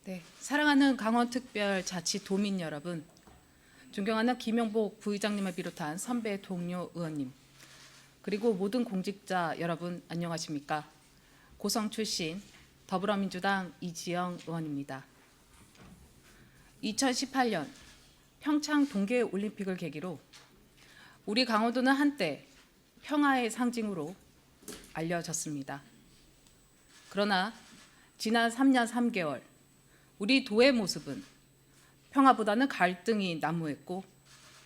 네, 사랑하는 강원특별자치 도민 여러분, 존경하는 김영복 부의장님을 비롯한 선배 동료 의원님, 그리고 모든 공직자 여러분 안녕하십니까? 고성 출신 더불어민주당 이지영 의원입니다. 2018년 평창 동계올림픽을 계기로 우리 강원도는 한때 평화의 상징으로 알려졌습니다. 그러나 지난 3년 3개월 우리 도의 모습은 평화보다는 갈등이 난무했고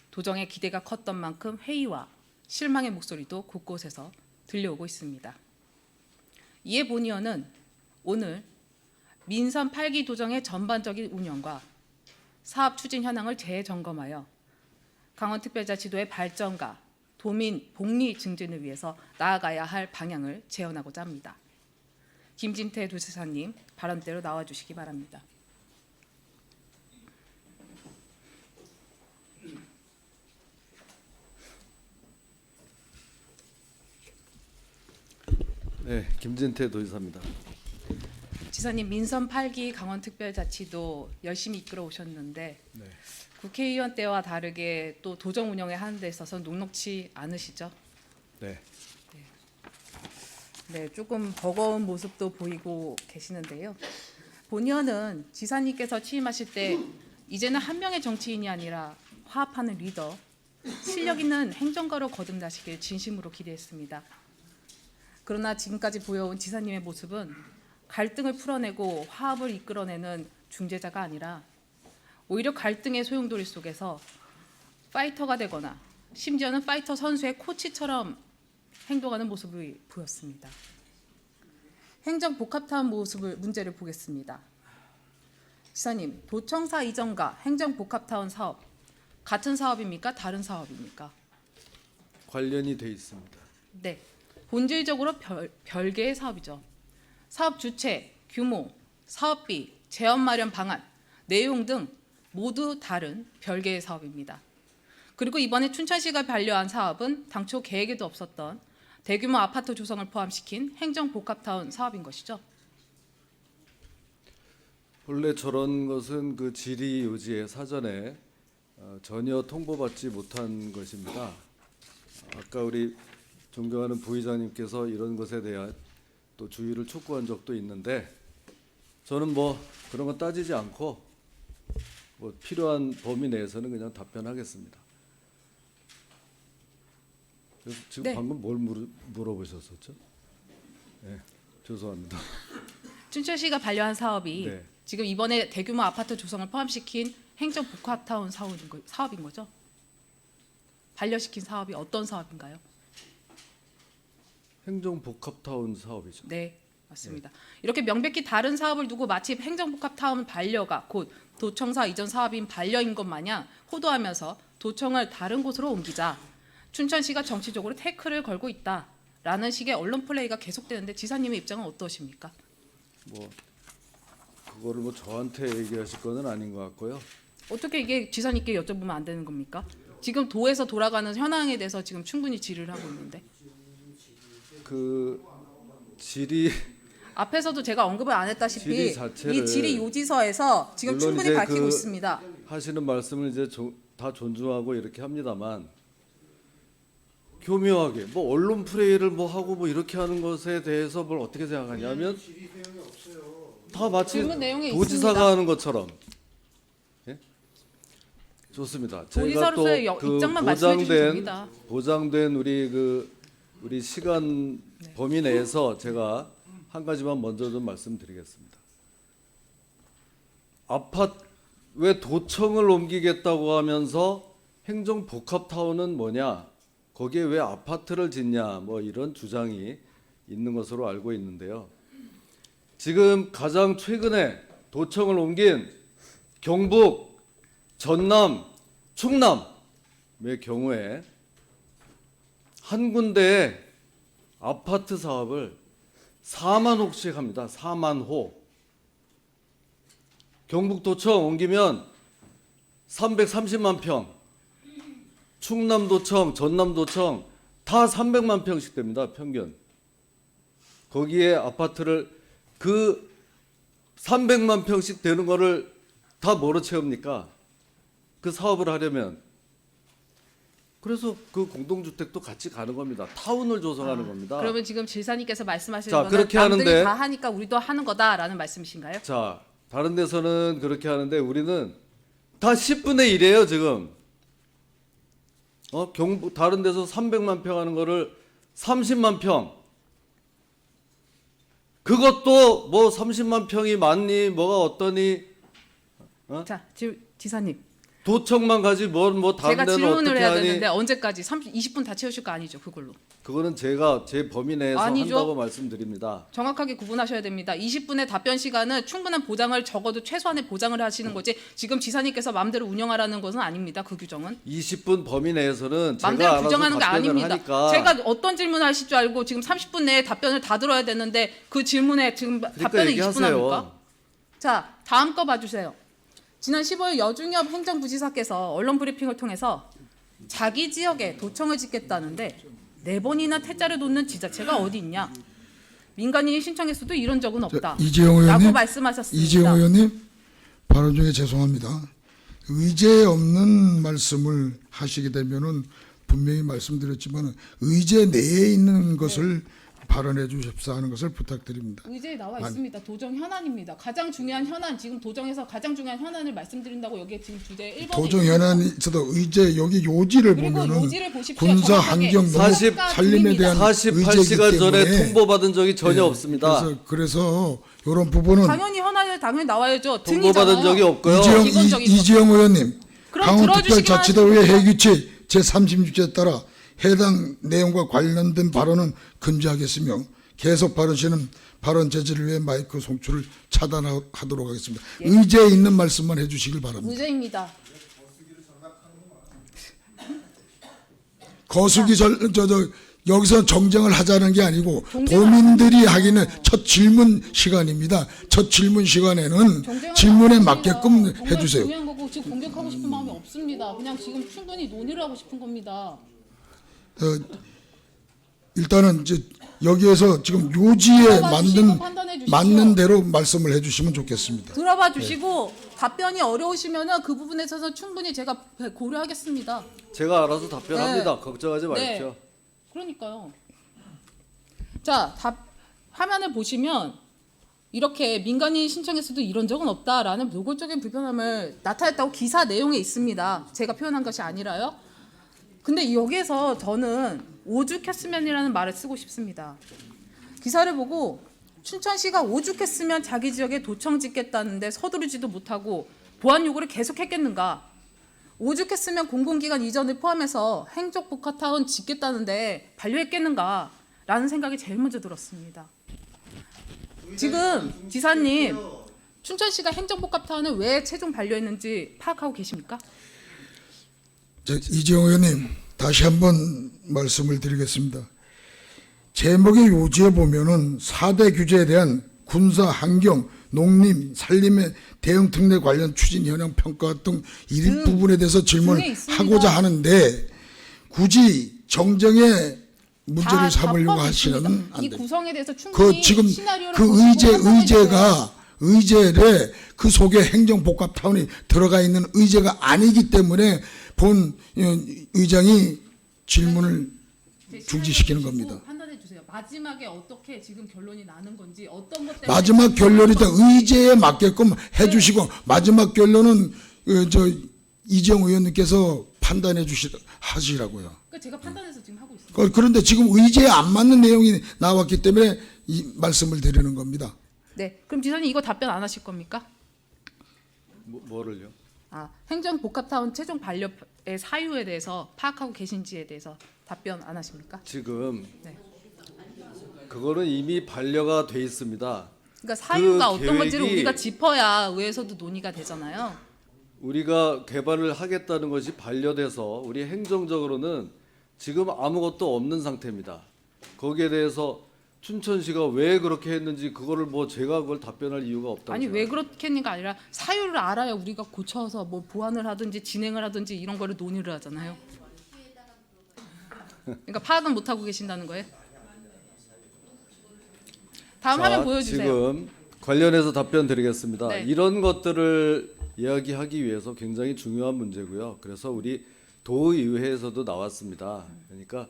도정의 기대가 컸던 만큼 회의와 실망의 목소리도 곳곳에서 들려오고 있습니다. 이에 본의원은 오늘 민선 8기 도정의 전반적인 운영과 사업 추진 현황을 재점검하여 강원특별자치도의 발전과 도민 복리 증진을 위해서 나아가야 할 방향을 제언하고자 합니다. 김진태 도지사님 발언대로 나와주시기 바랍니다. 네, 김진태 도지사입니다. 지사님, 민선 8기 강원특별자치도 열심히 이끌어 오셨는데 네. 국회의원 때와 다르게 또 도정 운영에 하는 데 있어서 녹록치 않으시죠? 네. 네, 조금 버거운 모습도 보이고 계시는데요. 본의원은 지사님께서 취임하실 때 이제는 한 명의 정치인이 아니라 화합하는 리더, 실력 있는 행정가로 거듭나시길 진심으로 기대했습니다. 그러나 지금까지 보여온 지사님의 모습은 갈등을 풀어내고 화합을 이끌어내는 중재자가 아니라 오히려 갈등의 소용돌이 속에서 파이터가 되거나 심지어는 파이터 선수의 코치처럼 행동하는 모습을 보였습니다. 행정 복합타운 문제를 보겠습니다. 지사님, 도청사 이전과 행정 복합타운 사업 같은 사업입니까? 다른 사업입니까? 관련이 돼 있습니다. 네, 본질적으로 별개의 사업이죠. 사업 주체, 규모, 사업비, 재원 마련 방안, 내용 등 모두 다른 별개의 사업입니다. 그리고 이번에 춘천시가 반려한 사업은 당초 계획에도 없었던 대규모 아파트 조성을 포함시킨 행정복합타운 사업인 것이죠. 본래 저런 것은 그 질의요지에 사전에 전혀 통보받지 못한 것입니다. 아까 우리 존경하는 부의장님께서 이런 것에 대한 또 주의를 촉구한 적도 있는데 저는 뭐 그런 거 따지지 않고 뭐 필요한 범위 내에서는 그냥 답변하겠습니다. 그래서 지금 네. 방금 뭘 물어보셨었죠? 네, 죄송합니다. 춘천시가 반려한 사업이 네. 지금 이번에 대규모 아파트 조성을 포함시킨 행정복합타운 사업인 거죠? 반려시킨 사업이 어떤 사업인가요? 행정복합타운 사업이죠. 네, 맞습니다. 이렇게 명백히 다른 사업을 두고 마치 행정복합타운 반려가 곧 도청사 이전 사업인 반려인 것 마냥 호도하면서 도청을 다른 곳으로 옮기자 춘천시가 정치적으로 태클을 걸고 있다라는 식의 언론 플레이가 계속되는데 지사님의 입장은 어떠십니까? 뭐 그거를 뭐 저한테 얘기하실 거는 아닌 것 같고요. 어떻게 이게 지사님께 여쭤보면 안 되는 겁니까? 지금 도에서 돌아가는 현황에 대해서 지금 충분히 질의를 하고 있는데 그 질의 앞에서도 제가 언급을 안 했다시피 질의 자체를 이 질의 요지서에서 지금 물론 충분히 이제 밝히고 그 있습니다. 하시는 말씀을 이제 다 존중하고 이렇게 합니다만 교묘하게 뭐 언론 플레이를 뭐 하고 뭐 이렇게 하는 것에 대해서 뭘 어떻게 생각하냐면 다 마치 질문 내용이 도지사가 있습니다. 하는 것처럼. 예? 좋습니다. 제가 도지사로서의 또그 입장만 말씀해 주시면 됩니다. 보장된 우리 시간 범위 내에서 제가 한 가지만 먼저 좀 말씀드리겠습니다. 왜 도청을 옮기겠다고 하면서 행정복합타운은 뭐냐? 거기에 왜 아파트를 짓냐? 뭐 이런 주장이 있는 것으로 알고 있는데요. 지금 가장 최근에 도청을 옮긴 경북, 전남, 충남의 경우에 한 군데에 아파트 사업을 4만 호씩 합니다. 4만 호. 경북도청 옮기면 330만 평, 충남도청, 전남도청 다 300만 평씩 됩니다. 평균. 거기에 아파트를 그 300만 평씩 되는 거를 다 뭐로 채웁니까? 그 사업을 하려면. 그래서 그 공동주택도 같이 가는 겁니다. 타운을 조성하는 겁니다. 그러면 지금 지사님께서 말씀하시는 자, 거는 그렇게 남들이 하는데- 다 하니까 우리도 하는 거다라는 말씀이신가요? 자, 다른 데서는 그렇게 하는데 우리는 다 10분의 1이에요, 지금. 다른 데서 300만 평 하는 거를 30만 평. 그것도 뭐 30만 평이 많니, 뭐가 어떠니, 자, 지사님. 도청만 가지 뭐 다른 제가 데는 질문을 어떻게 해야 하니? 되는데 언제까지 20분 다 채우실 거 아니죠, 그걸로. 그거는 제가 제 범위 내에서 아니죠. 한다고 말씀드립니다. 정확하게 구분하셔야 됩니다. 20분의 답변 시간은 충분한 보장을 적어도 최소한의 보장을 하시는 거지 지금 지사님께서 마음대로 운영하라는 것은 아닙니다. 그 규정은. 20분 범위 내에서는 제가 마음대로 알아서 규정하는 게 답변을 아닙니다. 하니까. 제가 어떤 질문을 하실 줄 알고 지금 30분 내에 답변을 다 들어야 되는데 그 질문에 지금 답변을 20분 합니까? 얘기하세요. 자, 다음 거 봐주세요. 지난 15일 여중엽 행정부지사께서 언론 브리핑을 통해서 자기 지역에 도청을 짓겠다는데 4번이나 퇴짜를 놓는 지자체가 어디 있냐? 민간인이 신청했어도 이런 적은 없다. 이재용 라고 의원님, 말씀하셨습니다. 이재용 의원님 발언 중에 죄송합니다. 의제 없는 말씀을 하시게 되면은 분명히 말씀드렸지만 의제 내에 있는 것을 발언해 주십사 하는 것을 부탁드립니다. 의제에 나와 있습니다. 도정 현안입니다. 가장 중요한 현안, 지금 도정에서 가장 중요한 현안을 말씀드린다고 여기에 지금 주제 1번에 도정 현안이 있어도 의제 여기 요지를 그리고 보면은 요지를 보십시오. 군사 정확하게. 환경 농업 40 산림에 대한 48시간 전에 의제이기 통보받은 적이 전혀 예, 없습니다. 그래서 이런 부분은 당연히 현안에 당연히 나와야죠. 통보받은 등이잖아요. 적이 없고요. 기본적인 거. 이재용 의원님, 그럼 강원특별자치도의 들어주시기만 해규칙 제36조에 따라 해당 내용과 관련된 발언은 금지하겠으며 계속 발언시는 발언 제지를 위해 마이크 송출을 차단하도록 하겠습니다. 의제에 있는 말씀만 해주시길 바랍니다. 의제입니다. 거수기 여기서 정쟁을 하자는 게 아니고 정쟁을 도민들이 하기는 첫 질문 시간입니다. 첫 질문 시간에는 정쟁은 질문에 아닙니다. 맞게끔 정말 해주세요. 중요한 거고 지금 공격하고 싶은 마음이 없습니다. 그냥 지금 충분히 논의를 하고 싶은 겁니다. 일단은 이제 여기에서 지금 요지에 들어봐 주시고 판단해 주십시오. 맞는 대로 말씀을 해주시면 좋겠습니다. 들어봐 주시고 답변이 어려우시면은 그 부분에서 충분히 제가 고려하겠습니다. 제가 알아서 답변합니다. 네. 걱정하지 마십시오. 네. 그러니까요. 자, 화면을 보시면 이렇게 민간인 신청했어도 이런 적은 없다라는 노골적인 불편함을 나타냈다고 기사 내용에 있습니다. 제가 표현한 것이 아니라요. 근데 여기에서 저는 오죽했으면이라는 말을 쓰고 싶습니다. 기사를 보고 춘천시가 오죽했으면 자기 지역에 도청 짓겠다는데 서두르지도 못하고 보안 요구를 계속했겠는가? 오죽했으면 공공기관 이전을 포함해서 행정복합타운 짓겠다는데 반려했겠는가? 라는 생각이 제일 먼저 들었습니다. 지금 지사님, 춘천시가 행정복합타운을 왜 최종 반려했는지 파악하고 계십니까? 이재용 의원님 다시 한번 말씀을 드리겠습니다. 제목의 요지에 보면은 4대 규제에 대한 군사, 환경, 농림, 산림의 대응 특례 관련 추진 현황 평가 등 일부분에 대해서 질문을 있습니다. 하고자 하는데 굳이 정쟁의 다 문제를 삼으려고 포함되어 하시는 있습니다. 안 이 됩니다. 구성에 대해서 그 충분히 지금 시나리오를 그 보시고 판단해 주세요. 의제에 그 속에 행정복합타운이 들어가 있는 의제가 아니기 때문에 본 의장이 질문을 중지시키는 겁니다. 판단해 주세요. 마지막에 어떻게 지금 결론이 나는 건지 어떤 것 때문에 마지막 결론이 다 의제에 맞게끔 해주시고 마지막 결론은 이재용 의원님께서 판단해 하시라고요. 그러니까 제가 판단해서 지금 하고 있습니다. 그런데 지금 의제에 안 맞는 내용이 나왔기 때문에 이 말씀을 드리는 겁니다. 네, 그럼 지사님 이거 답변 안 하실 겁니까? 뭐를요? 행정복합타운 최종 반려의 사유에 대해서 파악하고 계신지에 대해서 답변 안 하십니까? 지금 네. 그거는 이미 반려가 돼 있습니다. 그러니까 사유가 그 어떤 건지를 계획이- 우리가 짚어야 의회에서도 논의가 되잖아요. 우리가 개발을 하겠다는 것이 반려돼서 우리 행정적으로는 지금 아무것도 없는 상태입니다. 거기에 대해서 춘천시가 왜 그렇게 했는지 그거를 뭐 제가 그걸 답변할 이유가 없다고 아니 왜 생각합니다. 그렇겠는가 아니라 사유를 알아야 우리가 고쳐서 뭐 보완을 하든지 진행을 하든지 이런 거를 논의를 하잖아요. 그러니까 파악은 못 하고 계신다는 거예요. 다음 자, 화면 보여주세요. 지금 관련해서 답변 드리겠습니다. 네. 이런 것들을 이야기하기 위해서 굉장히 중요한 문제고요. 그래서 우리 도의회에서도 나왔습니다. 그러니까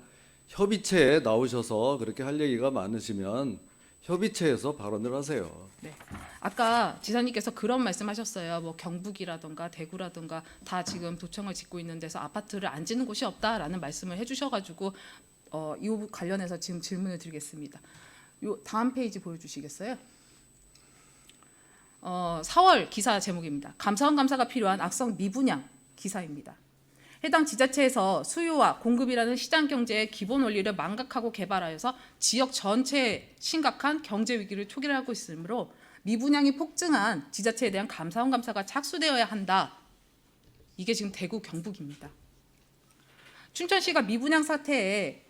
협의체에 나오셔서 그렇게 할 얘기가 많으시면 협의체에서 발언을 하세요. 네. 아까 지사님께서 그런 말씀하셨어요. 뭐 경북이라든가 대구라든가 다 지금 도청을 짓고 있는 데서 아파트를 안 짓는 곳이 없다라는 말씀을 해주셔가지고 이 부분 관련해서 지금 질문을 드리겠습니다. 요 다음 페이지 보여주시겠어요? 4월 기사 제목입니다. 감사원 감사가 필요한 악성 미분양 기사입니다. 해당 지자체에서 수요와 공급이라는 시장 경제의 기본 원리를 망각하고 개발하여서 지역 전체에 심각한 경제 위기를 초래하고 있으므로 미분양이 폭증한 지자체에 대한 감사원 감사가 착수되어야 한다. 이게 지금 대구 경북입니다. 춘천시가 미분양 사태에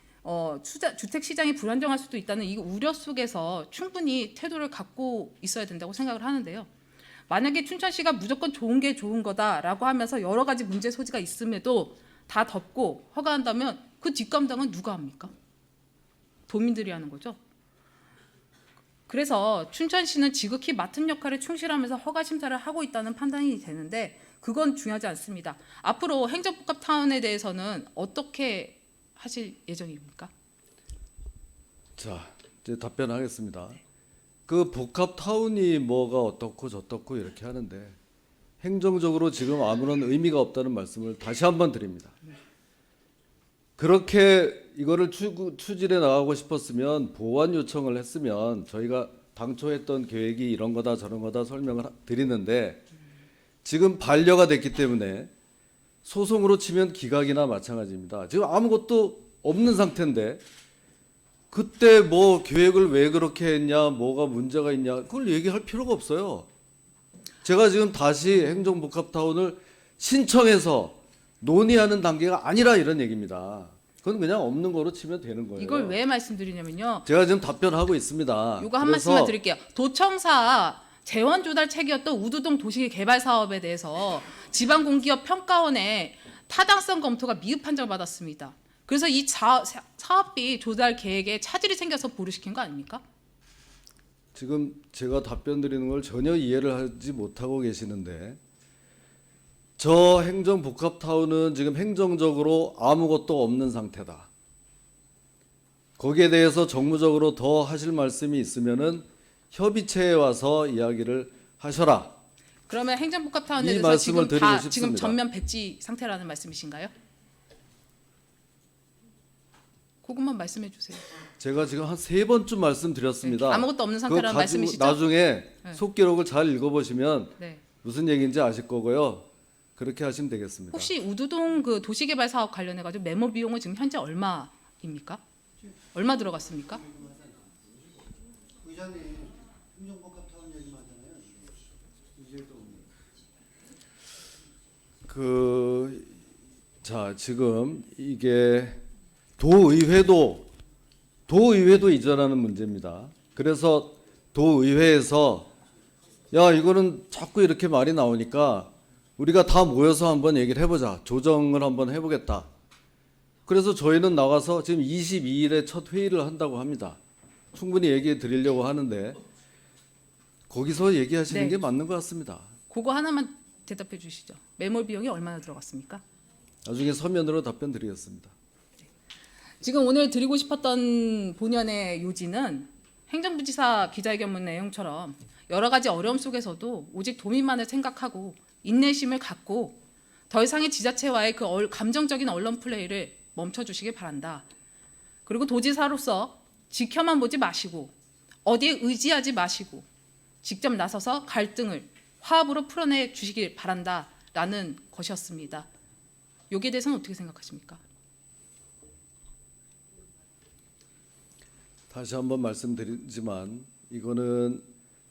주택 시장이 불안정할 수도 있다는 이 우려 속에서 충분히 태도를 갖고 있어야 된다고 생각을 하는데요. 만약에 춘천시가 무조건 좋은 게 좋은 거다라고 하면서 여러 가지 문제 소지가 있음에도 다 덮고 허가한다면 그 뒷감당은 누가 합니까? 도민들이 하는 거죠. 그래서 춘천시는 지극히 맡은 역할에 충실하면서 허가 심사를 하고 있다는 판단이 되는데 그건 중요하지 않습니다. 앞으로 행정복합타운에 대해서는 어떻게 하실 예정입니까? 자, 이제 답변하겠습니다. 그 복합타운이 뭐가 어떻고 저떻고 이렇게 하는데 행정적으로 지금 아무런 의미가 없다는 말씀을 다시 한번 드립니다. 그렇게 이거를 추진해 나가고 싶었으면 보완 요청을 했으면 저희가 당초 했던 계획이 이런 거다 저런 거다 설명을 드리는데 지금 반려가 됐기 때문에 소송으로 치면 기각이나 마찬가지입니다. 지금 아무것도 없는 상태인데 그때 뭐 계획을 왜 그렇게 했냐, 뭐가 문제가 있냐, 그걸 얘기할 필요가 없어요. 제가 지금 다시 행정복합타운을 신청해서 논의하는 단계가 아니라 이런 얘기입니다. 그건 그냥 없는 거로 치면 되는 거예요. 이걸 왜 말씀드리냐면요. 제가 지금 답변하고 있습니다. 이거 한 말씀만 드릴게요. 도청사 재원 조달 체계였던 우두동 도시 개발 사업에 대해서 지방공기업 평가원의 타당성 검토가 미흡 판정을 받았습니다. 그래서 이 사업비 조달 계획에 차질이 생겨서 보류시킨 거 아닙니까? 지금 제가 답변 드리는 걸 전혀 이해를 하지 못하고 계시는데 저 행정복합타운은 지금 행정적으로 아무것도 없는 상태다. 거기에 대해서 정무적으로 더 하실 말씀이 있으면은 협의체에 와서 이야기를 하셔라. 그러면 행정복합타운에 이 대해서 말씀을 지금 다 드리고 지금 싶습니다. 전면 배치 상태라는 말씀이신가요? 그것만 말씀해 주세요. 제가 지금 한 3번쯤 말씀드렸습니다. 네, 아무것도 없는 그거 상태라는 가지고 말씀이시죠? 나중에 네. 속기록을 잘 읽어보시면 네. 무슨 얘기인지 아실 거고요. 그렇게 하시면 되겠습니다. 혹시 우두동 그 도시개발 사업 관련해 가지고 메모 비용은 지금 현재 얼마입니까? 얼마 들어갔습니까? 의장님 행정복합타운 얘기 맞잖아요. 자, 지금 이게 도의회도 이전하는 문제입니다. 그래서 도의회에서 야, 이거는 자꾸 이렇게 말이 나오니까 우리가 다 모여서 한번 얘기를 해보자. 조정을 한번 해보겠다. 그래서 저희는 나가서 지금 22일에 첫 회의를 한다고 합니다. 충분히 얘기해 드리려고 하는데 거기서 얘기하시는 네. 게 맞는 것 같습니다. 그거 하나만 대답해 주시죠. 매몰 비용이 얼마나 들어갔습니까? 나중에 서면으로 답변 드리겠습니다. 지금 오늘 드리고 싶었던 본연의 요지는 행정부지사 기자회견문 내용처럼 여러 가지 어려움 속에서도 오직 도민만을 생각하고 인내심을 갖고 더 이상의 지자체와의 그 감정적인 언론 플레이를 멈춰주시길 바란다. 그리고 도지사로서 지켜만 보지 마시고 어디에 의지하지 마시고 직접 나서서 갈등을 화합으로 풀어내 주시길 바란다라는 것이었습니다. 여기에 대해서는 어떻게 생각하십니까? 다시 한번 말씀드리지만 이거는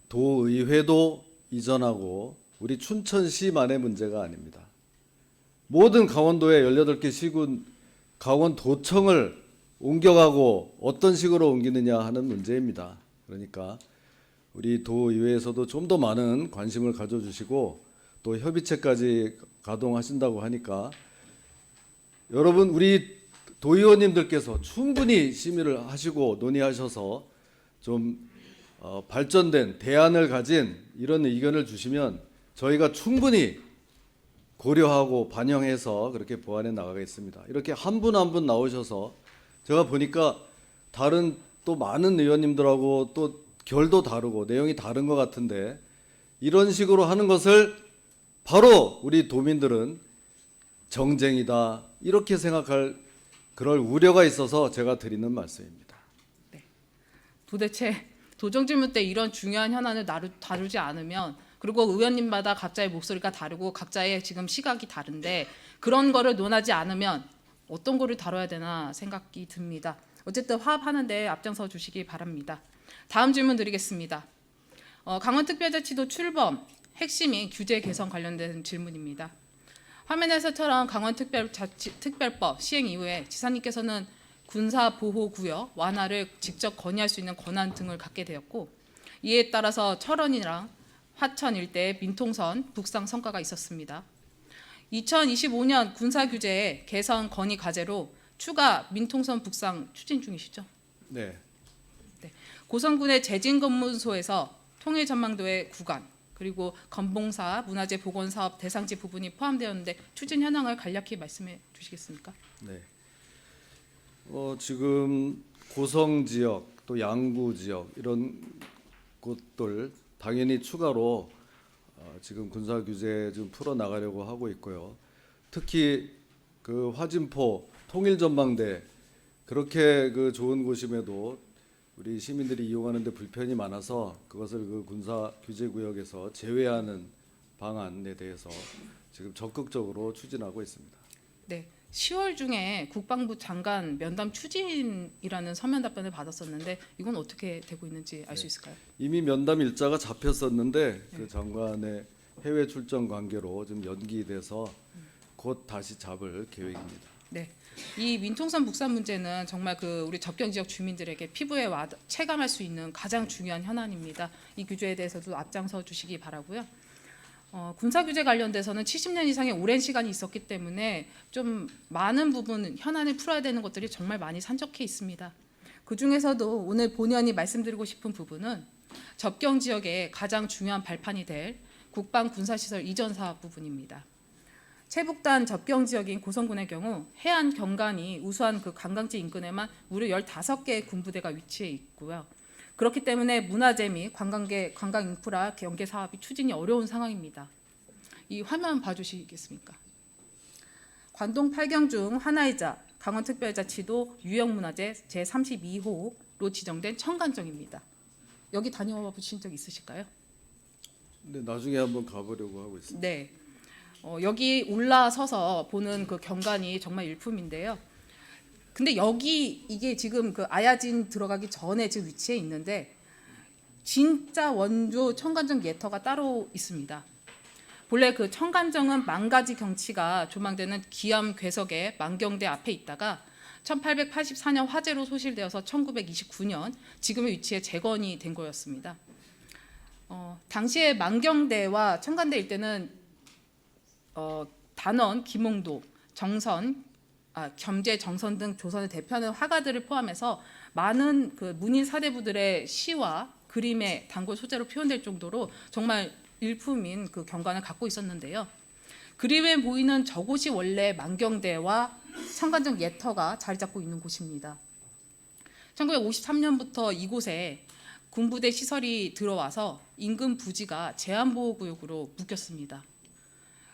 도의회도 이전하고 우리 춘천시만의 문제가 아닙니다. 모든 강원도의 18개 시군 강원도청을 옮겨가고 어떤 식으로 옮기느냐 하는 문제입니다. 그러니까 우리 도의회에서도 좀 더 많은 관심을 가져주시고 또 협의체까지 가동하신다고 하니까 여러분 우리 도의원님들께서 충분히 심의를 하시고 논의하셔서 좀 발전된 대안을 가진 이런 의견을 주시면 저희가 충분히 고려하고 반영해서 그렇게 보완해 나가겠습니다. 이렇게 한 분 한 분 나오셔서 제가 보니까 다른 또 많은 의원님들하고 또 결도 다르고 내용이 다른 것 같은데 이런 식으로 하는 것을 바로 우리 도민들은 정쟁이다 이렇게 생각할 그럴 우려가 있어서 제가 드리는 말씀입니다. 도대체 도정질문 때 이런 중요한 현안을 다루지 않으면 그리고 의원님마다 각자의 목소리가 다르고 각자의 지금 시각이 다른데 그런 거를 논하지 않으면 어떤 거를 다뤄야 되나 생각이 듭니다. 어쨌든 화합하는데 앞장서 주시기 바랍니다. 다음 질문 드리겠습니다. 강원특별자치도 출범 핵심인 규제 개선 관련된 질문입니다. 화면에서처럼 강원특별법 시행 이후에 지사님께서는 군사보호구역 완화를 직접 건의할 수 있는 권한 등을 갖게 되었고 이에 따라서 철원이랑 화천 일대의 민통선 북상 성과가 있었습니다. 2025년 군사규제 개선 건의 과제로 추가 민통선 북상 추진 중이시죠? 네. 고성군의 재진검문소에서 통일전망도의 구간 그리고 건봉사 문화재 복원사업 대상지 부분이 포함되었는데 추진 현황을 간략히 말씀해 주시겠습니까? 네. 지금 고성 지역 또 양구 지역 이런 곳들 당연히 추가로 지금 군사 규제 좀 풀어 나가려고 하고 있고요. 특히 그 화진포 통일전망대 그렇게 그 좋은 곳임에도 우리 시민들이 이용하는데 불편이 많아서 그것을 그 군사 규제 구역에서 제외하는 방안에 대해서 지금 적극적으로 추진하고 있습니다. 네. 10월 중에 국방부 장관 면담 추진이라는 서면 답변을 받았었는데 이건 어떻게 되고 있는지 알 수 있을까요? 이미 면담 일자가 잡혔었는데 그 장관의 해외 출정 관계로 좀 연기돼서 곧 다시 잡을 계획입니다. 네. 이 민통선 북산 문제는 정말 그 우리 접경 지역 주민들에게 피부에 체감할 수 있는 가장 중요한 현안입니다. 이 규제에 대해서도 앞장서 주시기 바라고요. 군사 규제 관련돼서는 70년 이상의 오랜 시간이 있었기 때문에 좀 많은 부분 현안을 풀어야 되는 것들이 정말 많이 산적해 있습니다. 그 중에서도 오늘 본의원이 말씀드리고 싶은 부분은 접경 지역의 가장 중요한 발판이 될 국방 군사시설 이전 사업 부분입니다. 최북단 접경 지역인 고성군의 경우 해안 경관이 우수한 그 관광지 인근에만 무려 15개의 군부대가 위치해 있고요. 그렇기 때문에 문화재 및 관광 인프라 연계 사업이 추진이 어려운 상황입니다. 이 화면 봐주시겠습니까? 관동 8경 중 하나이자 강원특별자치도 유형문화재 제32호로 지정된 청간정입니다. 여기 다녀와 보신 적 있으실까요? 네, 나중에 한번 가보려고 하고 있습니다. 네. 여기 올라서서 보는 그 경관이 정말 일품인데요. 근데 여기 이게 지금 그 아야진 들어가기 전에 지금 위치해 있는데 진짜 원조 청간정 예터가 따로 있습니다. 본래 그 청간정은 만가지 경치가 조망되는 기암 괴석의 만경대 앞에 있다가 1884년 화재로 소실되어서 1929년 지금의 위치에 재건이 된 거였습니다. 당시에 만경대와 청간대 일대는 단원, 김홍도, 겸재, 정선 등 조선을 대표하는 화가들을 포함해서 많은 그 문인 사대부들의 시와 그림의 단골 소재로 표현될 정도로 정말 일품인 그 경관을 갖고 있었는데요. 그림에 보이는 저곳이 원래 만경대와 청간정 예터가 자리 잡고 있는 곳입니다. 1953년부터 이곳에 군부대 시설이 들어와서 인근 부지가 제한보호구역으로 묶였습니다.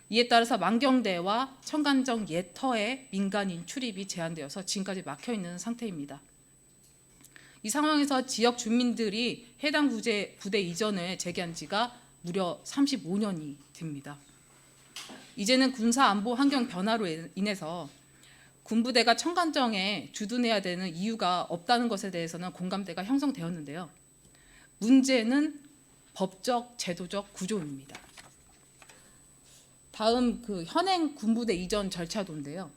이에 따라서 만경대와 청간정 예터의 민간인 출입이 제한되어서 지금까지 막혀 있는 상태입니다. 이 상황에서 지역 주민들이 해당 부대 이전을 제기한 지가 무려 35년이 됩니다. 이제는 군사 안보 환경 변화로 인해서 군부대가 청간정에 주둔해야 되는 이유가 없다는 것에 대해서는 공감대가 형성되었는데요. 문제는 법적, 제도적 구조입니다. 다음 그 현행 군부대 이전 절차도인데요.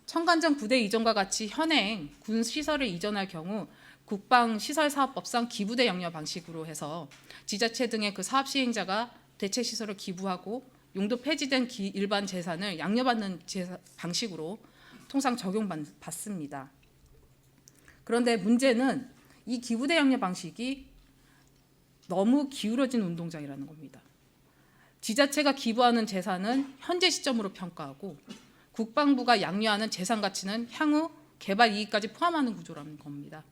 청간정 부대 이전과 같이 현행 군 시설을 이전할 경우 국방시설사업법상 기부대 영려 방식으로 해서 지자체 등의 그 사업 시행자가 대체 시설을 기부하고 용도 폐지된 일반 재산을 양려받는 방식으로 통상 적용받습니다. 그런데 문제는 이 기부대 영려 방식이 너무 기울어진 운동장이라는 겁니다. 지자체가 기부하는 재산은 현재 시점으로 평가하고 국방부가 양려하는 재산 가치는 향후 개발 이익까지 포함하는 구조라는 겁니다.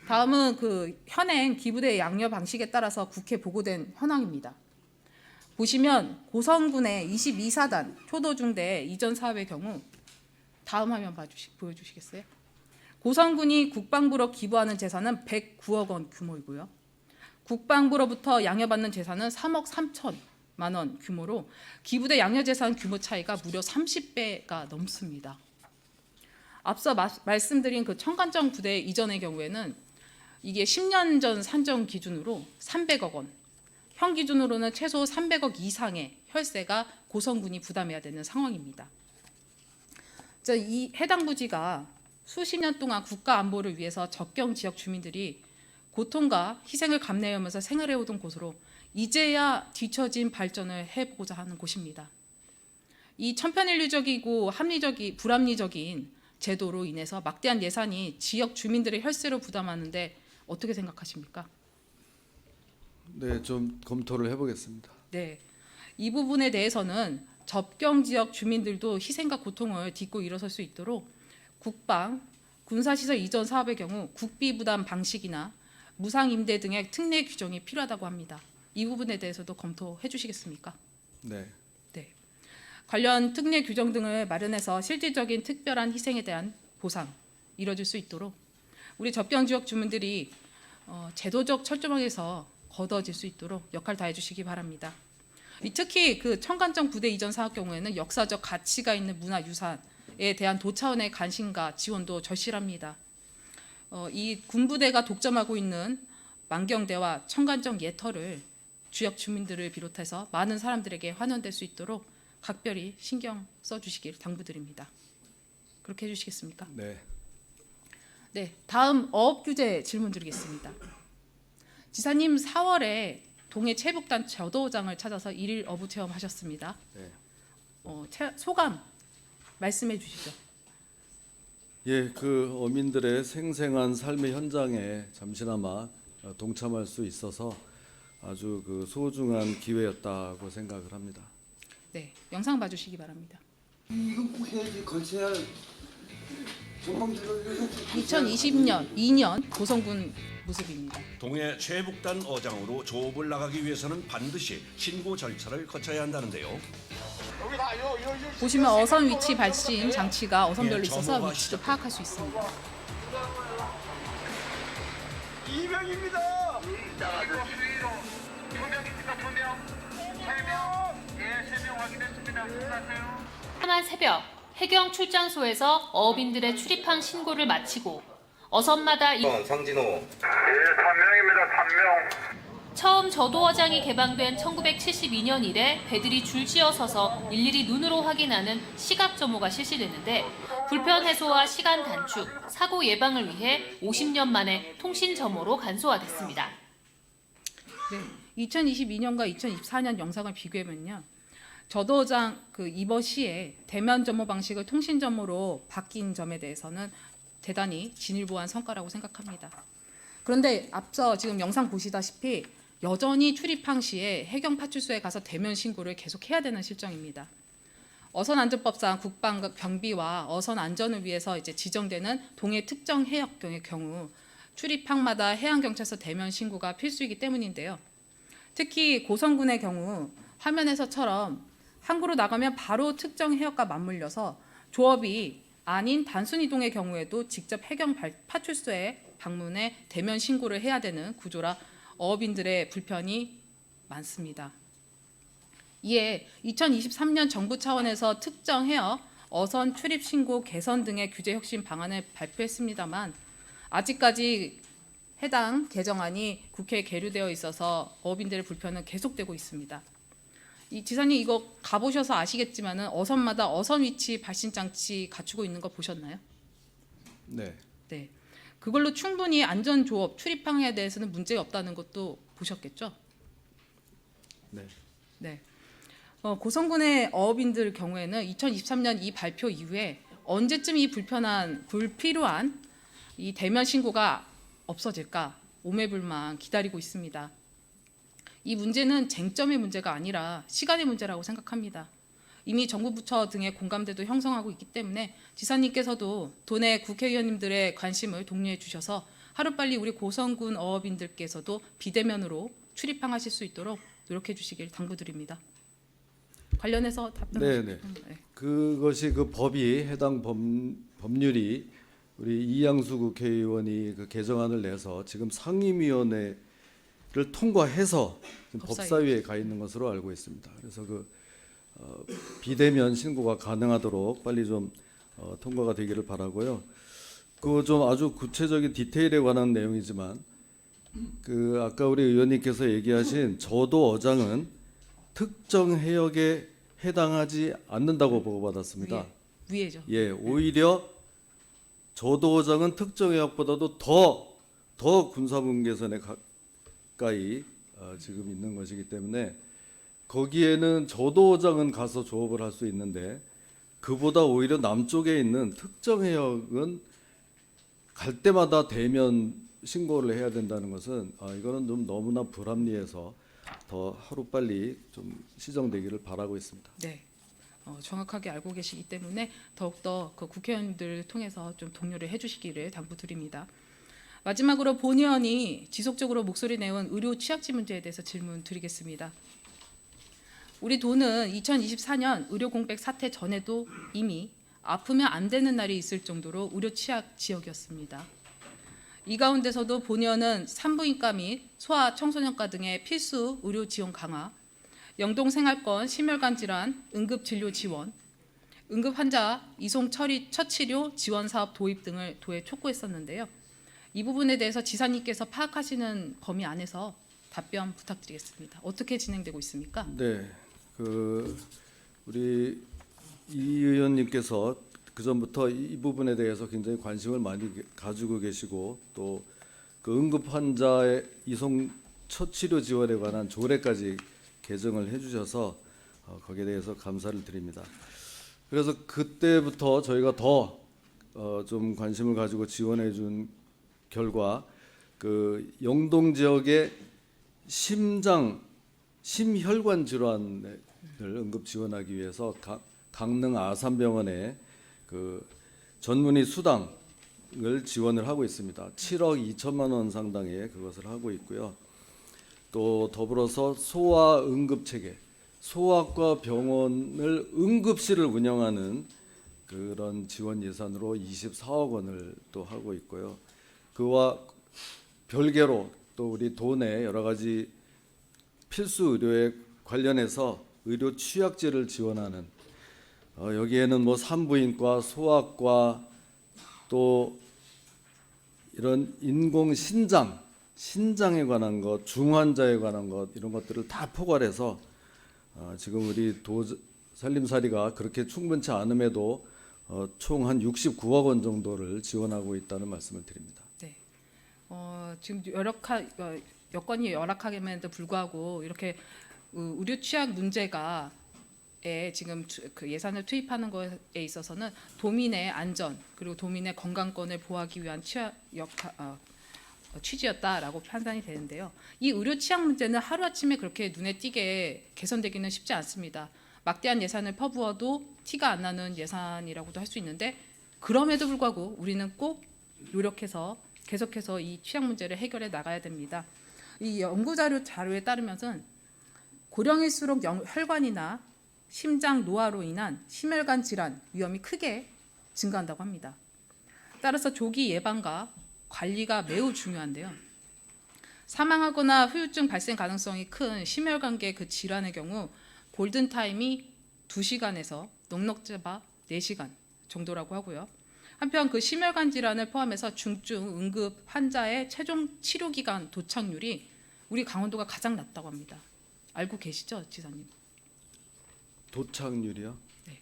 다음은 그 현행 기부대 양려 방식에 따라서 국회 보고된 현황입니다. 보시면 고성군의 22사단 초도중대 이전 사업의 경우 다음 화면 보여주시겠어요? 고성군이 국방부로 기부하는 재산은 109억 원 규모이고요. 국방부로부터 양여받는 재산은 3억 3천만 원 규모로 기부대 양여 재산 규모 차이가 무려 30배가 넘습니다. 앞서 말씀드린 그 청관정 부대 이전의 경우에는 이게 10년 전 산정 기준으로 300억 원, 현 기준으로는 최소 300억 이상의 혈세가 고성군이 부담해야 되는 상황입니다. 이 해당 부지가 수십 년 동안 국가 안보를 위해서 접경 지역 주민들이 고통과 희생을 감내하면서 생활해오던 곳으로 이제야 뒤처진 발전을 해보고자 하는 곳입니다. 이 천편일률적이고 불합리적인 제도로 인해서 막대한 예산이 지역 주민들의 혈세로 부담하는데 어떻게 생각하십니까? 네, 좀 검토를 해보겠습니다. 네, 이 부분에 대해서는 접경 지역 주민들도 희생과 고통을 딛고 일어설 수 있도록 국방, 군사시설 이전 사업의 경우 국비 부담 방식이나 무상 임대 등의 특례 규정이 필요하다고 합니다. 이 부분에 대해서도 검토해 주시겠습니까? 네. 네. 관련 특례 규정 등을 마련해서 실질적인 특별한 희생에 대한 보상 이뤄질 수 있도록 우리 접경 지역 주민들이 제도적 철조망에서 걷어질 수 있도록 역할 다해 주시기 바랍니다. 특히 그 청관정 부대 이전 사업 경우에는 역사적 가치가 있는 문화유산에 대한 도차원의 관심과 지원도 절실합니다. 이 군부대가 독점하고 있는 만경대와 청관정 예터를 지역 주민들을 비롯해서 많은 사람들에게 환원될 수 있도록 각별히 신경 써주시길 당부드립니다. 그렇게 해주시겠습니까? 네. 네, 다음 어업 규제 질문 드리겠습니다. 지사님 4월에 동해 체북단 저도장을 찾아서 1일 어부 체험하셨습니다. 네. 소감 말씀해 주시죠. 예, 그 어민들의 생생한 삶의 현장에 잠시나마 동참할 수 있어서 아주 그 소중한 기회였다고 생각을 합니다. 네, 영상 봐주시기 바랍니다. 이거 꼭 해야지. 걸쳐야 전방들을 2020년 2년 고성군 모습입니다. 동해 최북단 어장으로 조업을 나가기 위해서는 반드시 신고 절차를 거쳐야 한다는데요. 보시면 어선 위치 발신 장치가 어선별로 예, 있어서 점호가 위치도 파악할 수 있습니다. 이명입니다. 투명입니까? 투명. 3명. 예, 3명 확인했습니다. 수고하세요. 하만 새벽 해경 출장소에서 어업인들의 출입항 신고를 마치고 어선마다 상진호. 예, 3명입니다. 3명. 처음 저도어장이 개방된 1972년 이래 배들이 줄지어 서서 일일이 눈으로 확인하는 시각 점호가 실시됐는데 불편 해소와 시간 단축, 사고 예방을 위해 50년 만에 통신 점호로 간소화됐습니다. 네, 2022년과 2024년 영상을 비교해보면요. 저도어장 이번 시에 대면 점호 방식을 통신 점호로 바뀐 점에 대해서는 대단히 진일보한 성과라고 생각합니다. 그런데 앞서 지금 영상 보시다시피 여전히 출입항 시에 해경 파출소에 가서 대면 신고를 계속해야 되는 실정입니다. 어선안전법상 국방 경비와 어선 안전을 위해서 이제 지정되는 동해 특정 해역경의 경우 출입항마다 해양경찰서 대면 신고가 필수이기 때문인데요. 특히 고성군의 경우 화면에서처럼 항구로 나가면 바로 특정 해역과 맞물려서 조업이 아닌 단순 이동의 경우에도 직접 해경 파출소에 방문해 대면 신고를 해야 되는 구조라 어업인들의 불편이 많습니다. 이에 2023년 정부 차원에서 특정 해역 어선 출입 신고 개선 등의 규제 혁신 방안을 발표했습니다만 아직까지 해당 개정안이 국회에 계류되어 있어서 어업인들의 불편은 계속되고 있습니다. 이 지사님 이거 가보셔서 아시겠지만은 어선마다 어선 위치 발신 장치 갖추고 있는 거 보셨나요? 네. 네. 그걸로 충분히 안전 조업 출입항에 대해서는 문제가 없다는 것도 보셨겠죠? 네. 네. 고성군의 어업인들 경우에는 2023년 이 발표 이후에 언제쯤 이 불필요한 이 대면 신고가 없어질까 오매불망 기다리고 있습니다. 이 문제는 쟁점의 문제가 아니라 시간의 문제라고 생각합니다. 이미 정부 부처 등의 공감대도 형성하고 있기 때문에 지사님께서도 도내 국회의원님들의 관심을 독려해 주셔서 하루빨리 우리 고성군 어업인들께서도 비대면으로 출입항하실 수 있도록 노력해 주시길 당부드립니다. 관련해서 답변하시죠. 네. 그것이 그 법이 해당 법률이 우리 이양수 국회의원이 그 개정안을 내서 지금 상임위원회를 통과해서 지금 법사위에 가 있는 것으로 알고 있습니다. 그래서 그 비대면 신고가 가능하도록 빨리 좀 통과가 되기를 바라고요. 그 좀 아주 구체적인 디테일에 관한 내용이지만 그 아까 우리 의원님께서 얘기하신 저도 어장은 특정 해역에 해당하지 않는다고 보고받았습니다. 위에죠. 예, 오히려 저도 어장은 특정 해역보다도 더 군사분계선에 가까이 지금 있는 것이기 때문에 거기에는 저도 어장은 가서 조업을 할 수 있는데 그보다 오히려 남쪽에 있는 특정 해역은 갈 때마다 대면 신고를 해야 된다는 것은 이거는 좀 너무나 불합리해서 더 하루빨리 좀 시정되기를 바라고 있습니다. 네, 정확하게 알고 계시기 때문에 더욱더 그 국회의원들을 통해서 좀 독려를 해주시기를 당부드립니다. 마지막으로 본 의원이 지속적으로 목소리 내온 의료 취약지 문제에 대해서 질문 드리겠습니다. 우리 도는 2024년 의료 공백 사태 전에도 이미 아프면 안 되는 날이 있을 정도로 의료 취약 지역이었습니다. 이 가운데서도 본 의원은 산부인과 및 소아 청소년과 등의 필수 의료 지원 강화, 영동 생활권 심혈관 질환 응급 진료 지원, 응급 환자 이송 처리 첫 치료 지원 사업 도입 등을 도에 촉구했었는데요. 이 부분에 대해서 지사님께서 파악하시는 범위 안에서 답변 부탁드리겠습니다. 어떻게 진행되고 있습니까? 네, 우리 이 의원님께서 그 전부터 이 부분에 대해서 굉장히 관심을 많이 가지고 계시고 또 그 응급 환자의 이송 첫 치료 지원에 관한 조례까지 개정을 해주셔서 거기에 대해서 감사를 드립니다. 그래서 그때부터 저희가 더 좀 관심을 가지고 지원해준 결과 그 영동 지역의 심혈관 질환을 응급 지원하기 위해서 강릉 아산병원에 그 전문의 수당을 지원을 하고 있습니다. 7억 2천만 원 상당의 그것을 하고 있고요. 또 더불어서 소아 응급 체계, 소아과 병원을 응급실을 운영하는 그런 지원 예산으로 24억 원을 또 하고 있고요. 그와 별개로 또 우리 도내 여러 가지 필수 의료에 관련해서 의료 취약지를 지원하는 여기에는 뭐 산부인과, 소아과 또 이런 인공 신장에 관한 것, 중환자에 관한 것 이런 것들을 다 포괄해서 지금 우리 도 살림살이가 그렇게 충분치 않음에도 총 한 69억 원 정도를 지원하고 있다는 말씀을 드립니다. 네. 지금 여건이 열악하게도 불구하고 이렇게 의료 취약 문제가 지금 그 예산을 투입하는 것에 있어서는 도민의 안전 그리고 도민의 건강권을 보호하기 위한 취지였다라고 판단이 되는데요. 이 의료 취약 문제는 하루아침에 그렇게 눈에 띄게 개선되기는 쉽지 않습니다. 막대한 예산을 퍼부어도 티가 안 나는 예산이라고도 할 수 있는데 그럼에도 불구하고 우리는 꼭 노력해서 계속해서 이 취약 문제를 해결해 나가야 됩니다. 이 연구 자료에 따르면은 고령일수록 혈관이나 심장 노화로 인한 심혈관 질환 위험이 크게 증가한다고 합니다. 따라서 조기 예방과 관리가 매우 중요한데요. 사망하거나 후유증 발생 가능성이 큰 심혈관계 그 질환의 경우 골든 타임이 2시간에서 넉넉 잡아 4시간 정도라고 하고요. 한편 그 심혈관 질환을 포함해서 중증 응급 환자의 최종 치료 기간 도착률이 우리 강원도가 가장 낮다고 합니다. 알고 계시죠, 지사님? 도착률이요? 네.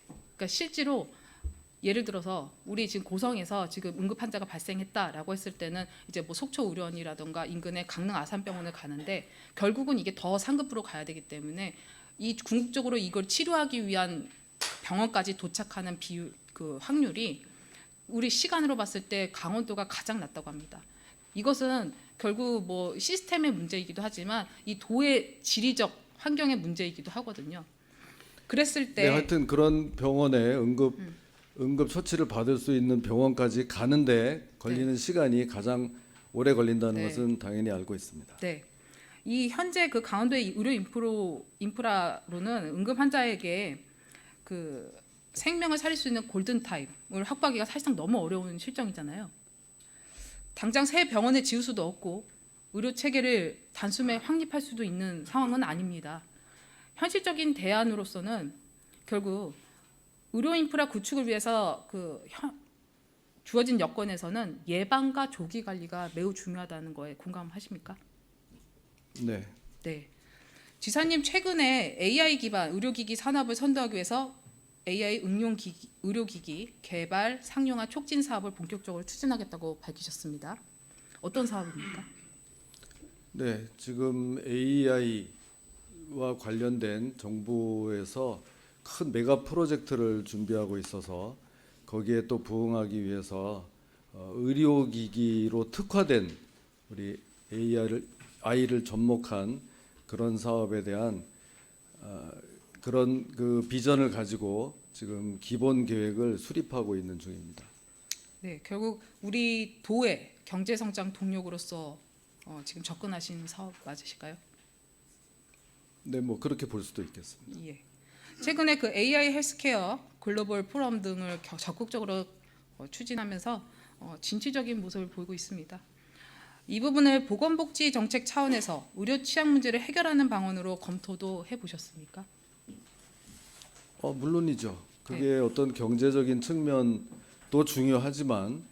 그러니까 실제로 예를 들어서 우리 지금 고성에서 지금 응급 환자가 발생했다라고 했을 때는 이제 뭐 속초의료원이라든가 인근의 강릉 아산병원을 가는데 결국은 이게 더 상급부로 가야 되기 때문에 이 궁극적으로 이걸 치료하기 위한 병원까지 도착하는 비율 그 확률이 우리 시간으로 봤을 때 강원도가 가장 낮다고 합니다. 이것은 결국 뭐 시스템의 문제이기도 하지만 이 도의 지리적 환경의 문제이기도 하거든요. 그랬을 때 네, 하여튼 그런 병원에 응급 처치를 받을 수 있는 병원까지 가는데 걸리는 시간이 가장 오래 걸린다는 네. 것은 당연히 알고 있습니다. 네. 이 현재 그 강원도의 의료 인프라로는 응급 환자에게 그 생명을 살릴 수 있는 골든 타임을 확보하기가 사실상 너무 어려운 실정이잖아요. 당장 새 병원을 지을 수도 없고 의료 체계를 단숨에 확립할 수도 있는 상황은 아닙니다. 현실적인 대안으로서는 결국 의료 인프라 구축을 위해서 주어진 여건에서는 예방과 조기 관리가 매우 중요하다는 거에 공감하십니까? 네. 네. 지사님 최근에 AI 기반 의료기기 산업을 선도하기 위해서 AI 응용 의료기기 개발 상용화 촉진 사업을 본격적으로 추진하겠다고 밝히셨습니다. 어떤 사업입니까? 네, 지금 AI와 관련된 정부에서 큰 메가 프로젝트를 준비하고 있어서 거기에 또 부응하기 위해서 의료기기로 특화된 우리 AI를 접목한 그런 사업에 대한 그런 그 비전을 가지고 지금 기본 계획을 수립하고 있는 중입니다. 네, 결국 우리 도의 경제 성장 동력으로서 지금 접근하신 사업 맞으실까요? 네, 뭐 그렇게 볼 수도 있겠습니다. 예. 최근에 그 AI 헬스케어 글로벌 포럼 등을 적극적으로 추진하면서 진취적인 모습을 보이고 있습니다. 이 부분을 보건복지 정책 차원에서 의료 취약 문제를 해결하는 방안으로 검토도 해보셨습니까? 물론이죠. 그게 어떤 경제적인 측면도 중요하지만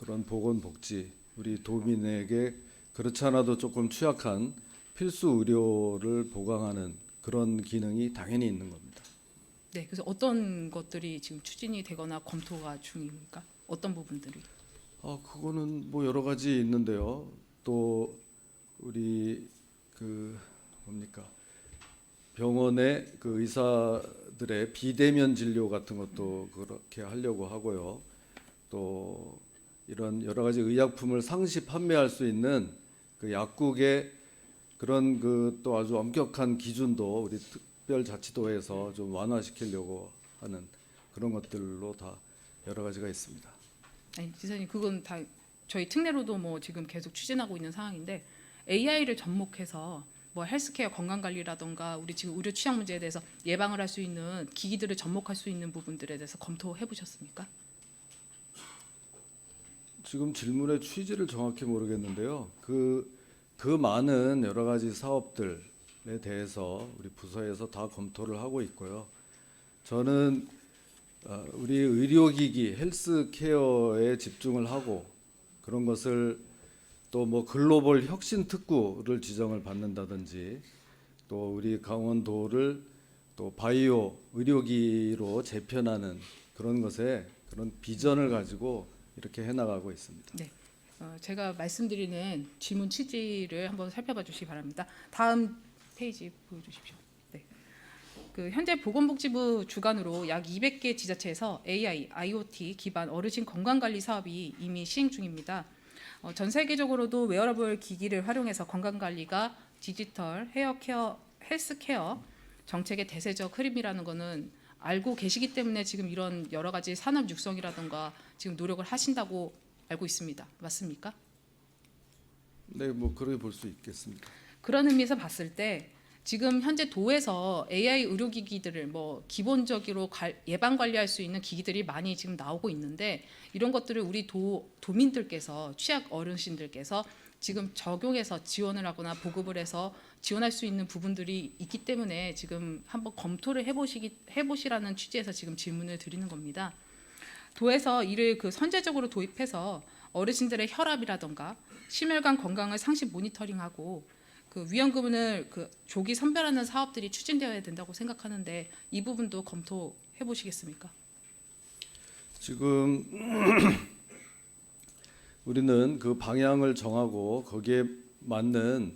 그런 보건복지 우리 도민에게 그렇지 않아도 조금 취약한 필수 의료를 보강하는 그런 기능이 당연히 있는 겁니다. 네, 그래서 어떤 것들이 지금 추진이 되거나 검토가 중입니까? 어떤 부분들이? 그거는 뭐 여러 가지 있는데요. 또 우리 그 뭡니까 병원의 그 의사들의 비대면 진료 같은 것도 그렇게 하려고 하고요. 또 이런 여러 가지 의약품을 상시 판매할 수 있는 그 약국의 그런 그 또 아주 엄격한 기준도 우리 특별자치도에서 좀 완화시키려고 하는 그런 것들로 다 여러 가지가 있습니다. 아니, 지사님 그건 다 저희 특례로도 뭐 지금 계속 추진하고 있는 상황인데 AI를 접목해서 뭐 헬스케어 건강관리라던가 우리 지금 의료 취약 문제에 대해서 예방을 할 수 있는 기기들을 접목할 수 있는 부분들에 대해서 검토해 보셨습니까? 지금 질문의 취지를 정확히 모르겠는데요. 그 많은 여러 가지 사업들에 대해서 우리 부서에서 다 검토를 하고 있고요. 저는 우리 의료기기, 헬스케어에 집중을 하고 그런 것을 또 뭐 글로벌 혁신 특구를 지정을 받는다든지 또 우리 강원도를 또 바이오 의료기로 재편하는 그런 것에 그런 비전을 가지고 이렇게 해나가고 있습니다. 네. 제가 말씀드리는 질문 취지를 한번 살펴봐 주시기 바랍니다. 다음 페이지 보여주십시오. 네. 그 현재 보건복지부 주관으로 약 200개 지자체에서 AI, IoT 기반 어르신 건강관리 사업이 이미 시행 중입니다. 전 세계적으로도 웨어러블 기기를 활용해서 건강관리가 디지털 헬스케어 정책의 대세적 흐름이라는 것은 알고 계시기 때문에 지금 이런 여러 가지 산업 육성이라든가 지금 노력을 하신다고 알고 있습니다. 맞습니까? 네, 뭐 그렇게 볼 수 있겠습니다. 그런 의미에서 봤을 때 지금 현재 도에서 AI 의료기기들을 뭐 기본적으로 예방 관리할 수 있는 기기들이 많이 지금 나오고 있는데 이런 것들을 우리 도민들께서 취약 어르신들께서 지금 적용해서 지원을 하거나 보급을 해서 지원할 수 있는 부분들이 있기 때문에 지금 한번 검토를 해보시라는 취지에서 지금 질문을 드리는 겁니다. 도에서 이를 그 선제적으로 도입해서 어르신들의 혈압이라던가 심혈관 건강을 상시 모니터링하고 그 위험군을 그 조기 선별하는 사업들이 추진되어야 된다고 생각하는데 이 부분도 검토해 보시겠습니까? 지금 우리는 그 방향을 정하고 거기에 맞는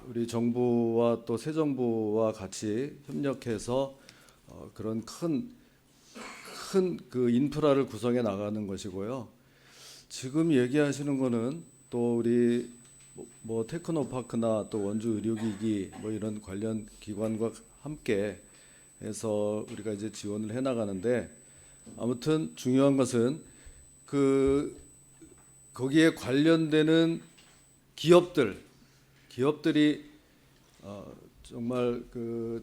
우리 정부와 또 새 정부와 같이 협력해서 그런 큰 그 인프라를 구성해 나가는 것이고요. 지금 얘기하시는 거는 또 우리 뭐 테크노파크나 또 원주 의료기기 뭐 이런 관련 기관과 함께 해서 우리가 이제 지원을 해 나가는데, 아무튼 중요한 것은 거기에 관련되는 기업들이 정말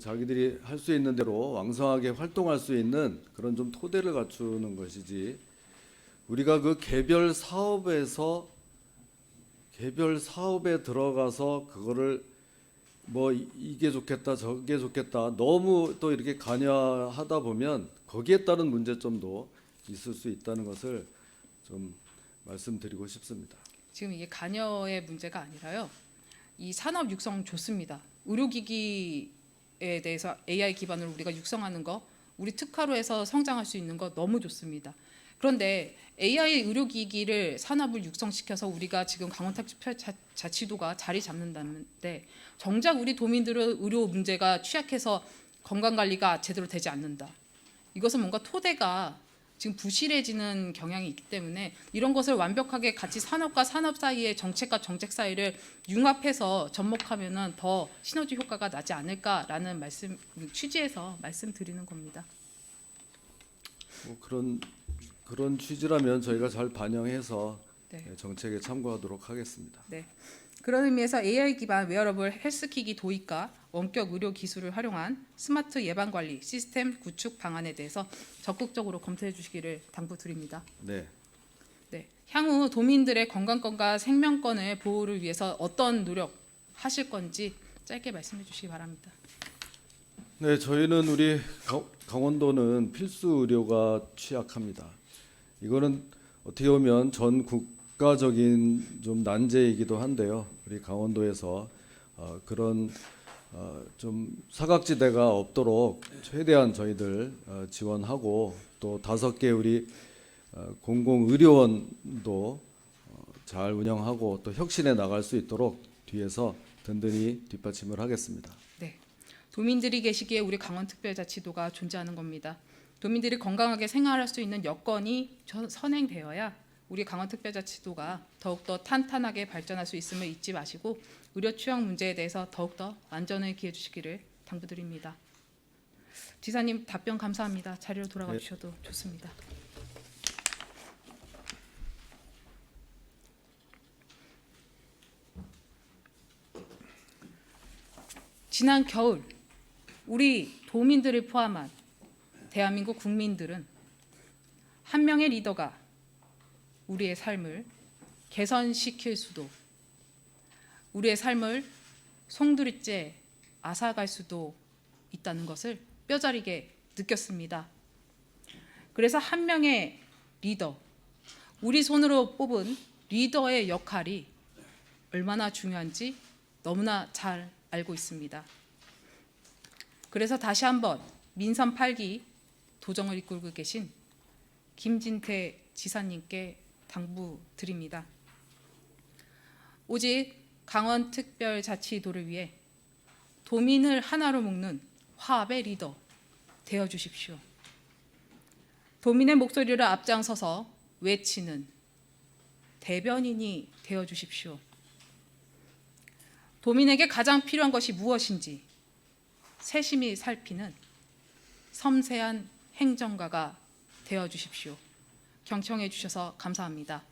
자기들이 할 수 있는 대로 왕성하게 활동할 수 있는 그런 좀 토대를 갖추는 것이지, 우리가 그 개별 사업에 들어가서 그거를 뭐 이게 좋겠다 저게 좋겠다 너무 또 이렇게 관여하다 보면 거기에 따른 문제점도 있을 수 있다는 것을 좀 말씀드리고 싶습니다. 지금 이게 관여의 문제가 아니라요. 이 산업 육성 좋습니다. 의료기기에 대해서 AI 기반으로 우리가 육성하는 거, 우리 특화로 해서 성장할 수 있는 거 너무 좋습니다. 그런데 AI 의료기기를 산업을 육성시켜서 우리가 지금 강원특별자치도가 자리 잡는다는데, 정작 우리 도민들은 의료 문제가 취약해서 건강관리가 제대로 되지 않는다. 이것은 뭔가 토대가 지금 부실해지는 경향이 있기 때문에 이런 것을 완벽하게 같이 산업과 산업 사이의 정책과 정책 사이를 융합해서 접목하면은 더 시너지 효과가 나지 않을까라는 취지에서 말씀드리는 겁니다. 뭐 그런 취지라면 저희가 잘 반영해서 네. 정책에 참고하도록 하겠습니다. 네. 그런 의미에서 AI 기반 웨어러블 헬스기기 도입과 원격 의료 기술을 활용한 스마트 예방 관리 시스템 구축 방안에 대해서 적극적으로 검토해 주시기를 당부드립니다. 네. 네. 향후 도민들의 건강권과 생명권의 보호를 위해서 어떤 노력하실 건지 짧게 말씀해 주시기 바랍니다. 네, 저희는 우리 강원도는 필수 의료가 취약합니다. 이거는 어떻게 보면 전 국가적인 좀 난제이기도 한데요. 우리 강원도에서 그런 좀 사각지대가 없도록 최대한 저희들 지원하고, 또 5개 우리 공공의료원도 잘 운영하고 또 혁신해 나갈 수 있도록 뒤에서 든든히 뒷받침을 하겠습니다. 네. 도민들이 계시기에 우리 강원특별자치도가 존재하는 겁니다. 도민들이 건강하게 생활할 수 있는 여건이 선행되어야 우리 강원특별자치도가 더욱더 탄탄하게 발전할 수 있음을 잊지 마시고 의료 취약 문제에 대해서 더욱더 완전을 기해 주시기를 당부드립니다. 지사님 답변 감사합니다. 자리로 돌아가 네. 주셔도 좋습니다. 지난 겨울 우리 도민들을 포함한 대한민국 국민들은 한 명의 리더가 우리의 삶을 개선시킬 수도, 우리의 삶을 송두리째 앗아갈 수도 있다는 것을 뼈저리게 느꼈습니다. 그래서 한 명의 리더, 우리 손으로 뽑은 리더의 역할이 얼마나 중요한지 너무나 잘 알고 있습니다. 그래서 다시 한번 민선 8기 도정을 이끌고 계신 김진태 지사님께 당부드립니다. 오직 강원특별자치도를 위해 도민을 하나로 묶는 화합의 리더 되어 주십시오. 도민의 목소리를 앞장서서 외치는 대변인이 되어 주십시오. 도민에게 가장 필요한 것이 무엇인지 세심히 살피는 섬세한 행정가가 되어 주십시오. 경청해 주셔서 감사합니다.